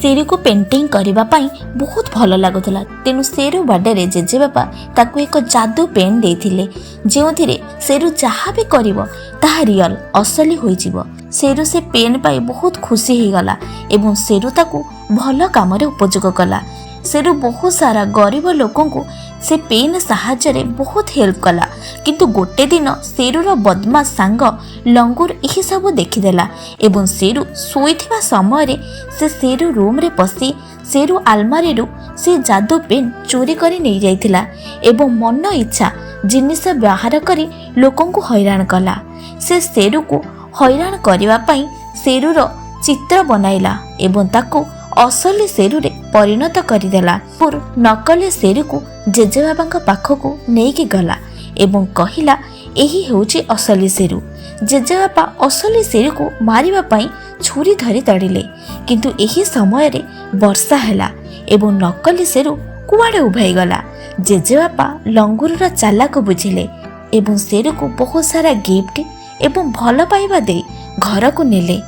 शेरू को पेंटिंग करबा पाई बहुत भल लगुला। तेणु शेरू बर्थडे जेजेबापा ताकू एक जादू पेन देथिले जेउथिरे शेरू जहाँ भी करिवो ताहा रियल असली होई जिवो। शेरू से पेन पाई बहुत खुशी हो गला एवं शेरू ताकू भल काम उपयोग कला। शेरू बहुत सारा गरीब लोकों को से पेन साहाय्य बहुत हेल्प कला। किंतु गोटे दिन शेरूर बदमाश सांग लंगूर यही सब देखीदेला एवं शेरू शोइथिबा समय से शेरू रूम रे पसी शेरू आलमारी से जादू पेन चोरी करी नहीं जाइथिला एवं मन इच्छा जिनिस बाहर करी लोकों को हैरान कला। से शेरू को हैरान करबा पई शेरूर चित्र बनाइला एवं ताकू असली शेरू रे परिणत करदेला। पुर नकली शेरू को जेजेबाबा पाखक नहीं गला एवं कहिला एही होची असली शेरू। जेजेबाबा असली शेरू को मारिबा पई छुरी धरी तड़िले किंतु एही समय रे वर्षा हैला एवं नकली शेरू कुआड़े उभाई गला। जेजेबाबा लंगूर चालाक बुझिले एवं शेरू को बहुत सारा गिफ्ट एवं भल पाइबा दे घर को नेले।